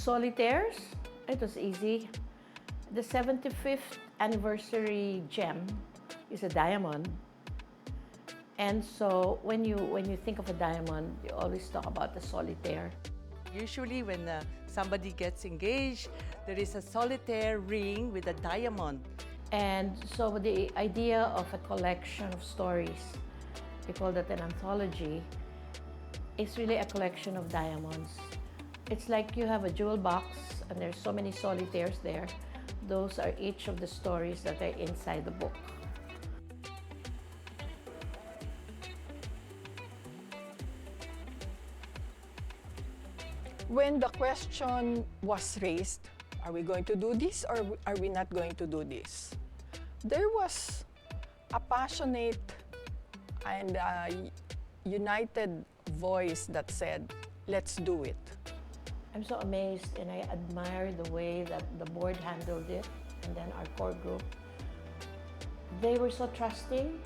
Solitaires, it was easy. The 75th anniversary gem is a diamond. And so when you think of a diamond, you always talk about the solitaire. Usually when somebody gets engaged, there is a solitaire ring with a diamond. And so the idea of a collection of stories, we call that an anthology, is really a collection of diamonds. It's like you have a jewel box and there's so many solitaires there. Those are each of the stories that are inside the book. When the question was raised, are we going to do this or are we not going to do this? There was a passionate and united voice that said, let's do it. I'm so amazed and I admire the way that the board handled it and then our core group. They were so trusting.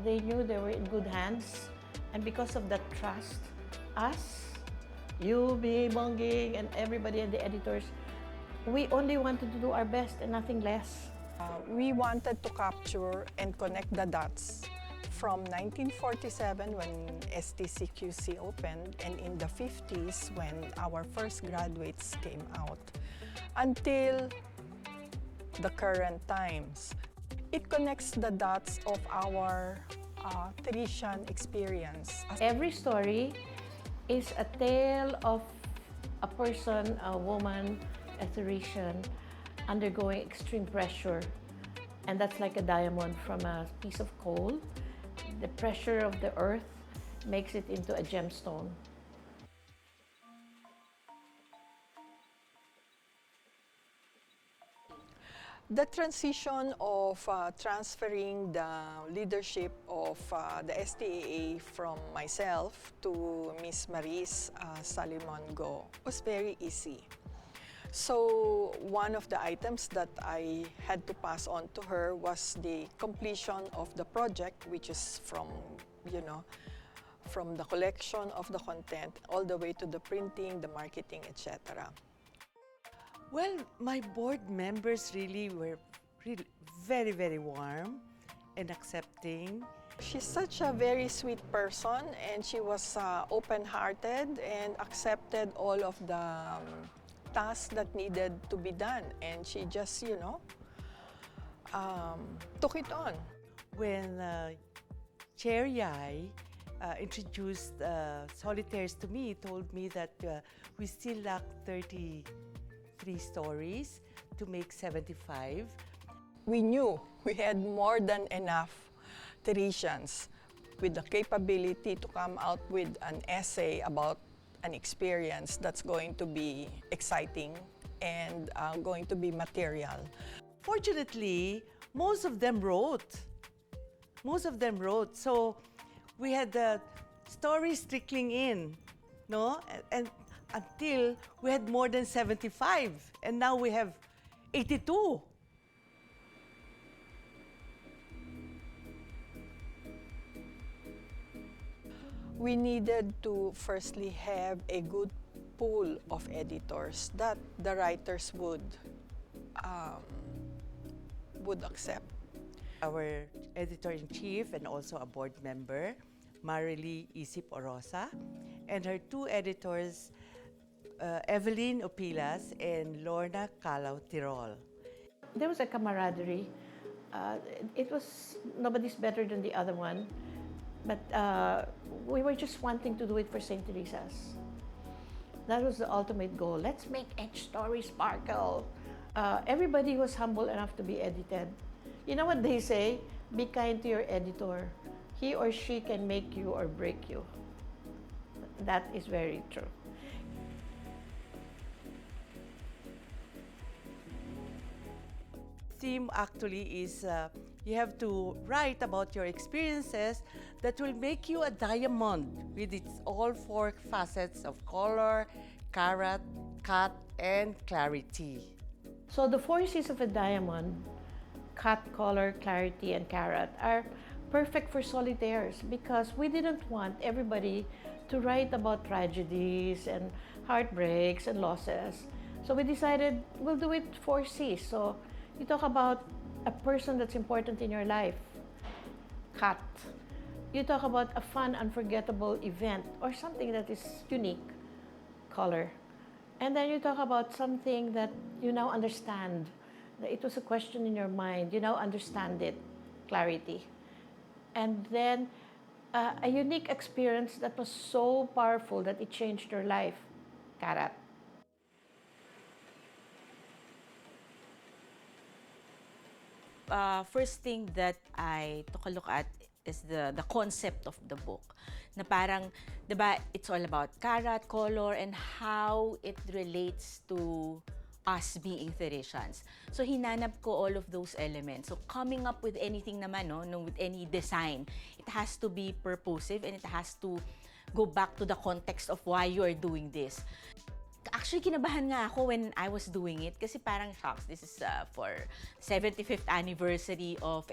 They knew they were in good hands. And because of that trust, us, you, me, Bongging, and everybody and the editors, we only wanted to do our best and nothing less. We wanted to capture and connect the dots from 1947 when STCQC opened and in the 50s when our first graduates came out until the current times. It connects the dots of our Theresian experience. Every story is a tale of a person, a woman, a Theresian, undergoing extreme pressure. And that's like a diamond from a piece of coal. The pressure of the earth makes it into a gemstone. The transition of transferring the leadership of the STAA from myself to Miss Maris Salimon Go was very easy. So one of the items that I had to pass on to her was the completion of the project, which is from the collection of the content all the way to the printing, the marketing, etc. Well, my board members really were very, very warm and accepting. She's such a very sweet person and she was open-hearted and accepted all of the tasks that needed to be done, and she just, took it on. When Chair Yai introduced Solitaires to me, he told me that we still lack 33 stories to make 75. We knew we had more than enough Theresians with the capability to come out with an essay about an experience that's going to be exciting and going to be material. Fortunately, most of them wrote. So we had the stories trickling in, no? And until we had more than 75, and now we have 82. We needed to firstly have a good pool of editors that the writers would accept. Our editor-in-chief and also a board member, Marilee Isip Orosa, and her two editors, Evelyn Opilas and Lorna Calao Tirol. There was a camaraderie. It was nobody's better than the other one, but we were just wanting to do it for St. Teresa's. That was the ultimate goal. Let's make each story sparkle. Everybody was humble enough to be edited. You know what they say? Be kind to your editor. He or she can make you or break you. That is very true. Theme actually is you have to write about your experiences that will make you a diamond with its all four facets of color, carat, cut, and clarity. So the four C's of a diamond, cut, color, clarity, and carat, are perfect for solitaires because we didn't want everybody to write about tragedies and heartbreaks and losses. So we decided we'll do it 4Cs. So you talk about a person that's important in your life, cat. You talk about a fun, unforgettable event or something that is unique, color. And then you talk about something that you now understand. That it was a question in your mind. You now understand it, clarity. And then a unique experience that was so powerful that it changed your life, karat. First thing that I took a look at is the concept of the book. Na parang, di ba, it's all about karat, color, and how it relates to us being Theresians. So, hinanap ko all of those elements. So, coming up with anything naman, with any design, it has to be purposive and it has to go back to the context of why you are doing this. Actually, kinabahan nga ako when I was doing it kasi parang shocks. This is for 75th anniversary of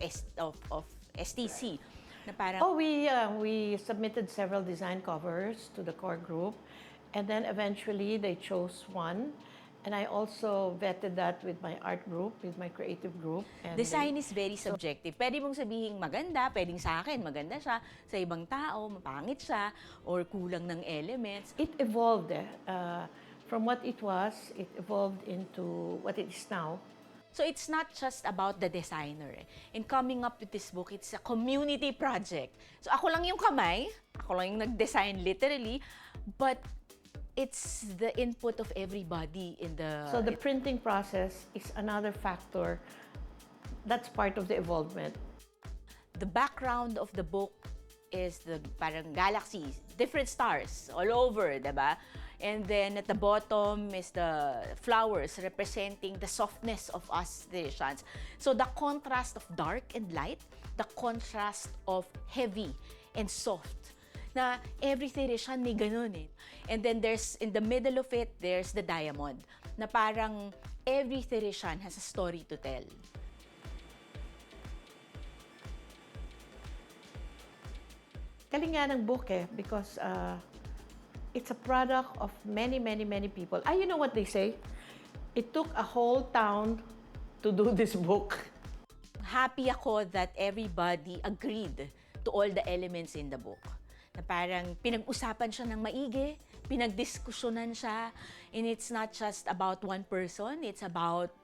STC. Na parang, We submitted several design covers to the core group, and then eventually they chose one. And I also vetted that with my art group, with my creative group. And design is very subjective. Pwede mong sabihin maganda, pwedeng sa akin maganda siya, sa ibang tao mapangit siya, or kulang ng elements. it evolved. From what it was, it evolved into what it is now. So it's not just about the designer. In coming up with this book, it's a community project. So ako lang yung kamay, ako lang yung nag-design literally, but it's the input of everybody in the... So the printing process is another factor that's part of the evolvement. The background of the book is the parang galaxies, different stars all over, diba? And then at the bottom is the flowers representing the softness of us Theresians. So the contrast of dark and light, the contrast of heavy and soft. Na every Theresian may ganun eh. And then there's, in the middle of it, there's the diamond. Na parang every Theresian has a story to tell. Galing nga ng book because it's a product of many, many, many people. You know what they say? It took a whole town to do this book. Happy ako that everybody agreed to all the elements in the book. Na parang pinag-usapan siya ng maigi, pinagdiskusyonan siya, and it's not just about one person, it's about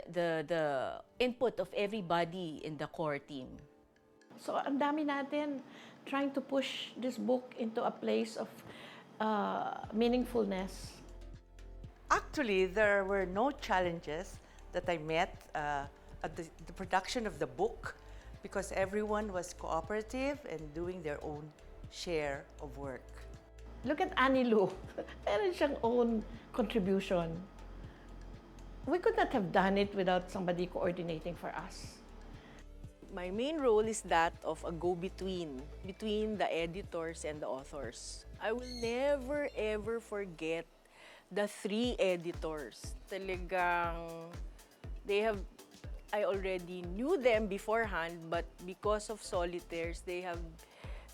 the input of everybody in the core team. So ang dami natin trying to push this book into a place of meaningfulness. Actually, there were no challenges that I met at the production of the book because everyone was cooperative and doing their own share of work. Look at Annie Lou. Meron siyang own contribution. We could not have done it without somebody coordinating for us. My main role is that of a go-between between the editors and the authors. I will never ever forget the 3 editors. Talagang I already knew them beforehand, but because of Solitaires, they have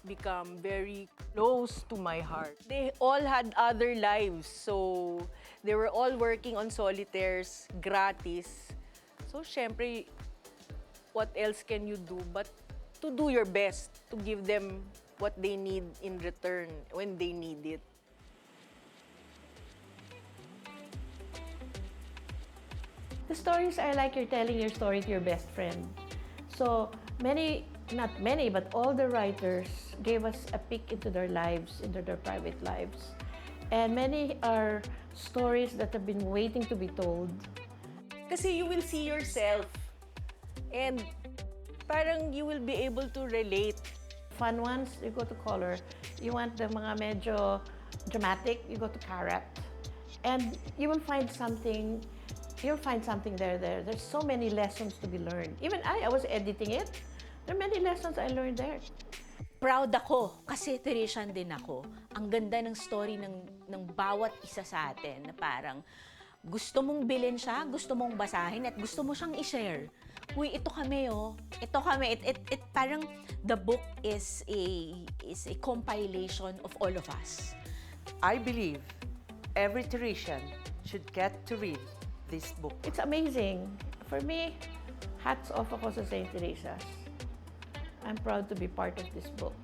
become very close to my heart. They all had other lives, so they were all working on Solitaires gratis. So, syempre, what else can you do but to do your best to give them what they need in return when they need it. The stories are like you're telling your story to your best friend. So many, not many, but all the writers gave us a peek into their lives, into their private lives. And many are stories that have been waiting to be told. Kasi you will see yourself and parang you will be able to relate. Fun ones, you go to color. You want the mga medyo dramatic, you go to karat. And you will find something, there. There's so many lessons to be learned. Even I was editing it. There are many lessons I learned there. Proud ako kasi Theresian din ako. Ang ganda ng story ng bawat isa sa atin na parang gusto mong bilhin siya, gusto mong basahin at gusto mo siyang i-share. uy, ito kami oh. Ito kami. It parang the book is a compilation of all of us. I believe every Teresian should get to read this book. It's amazing. For me, hats off ako sa St. Teresa's. I'm proud to be part of this book.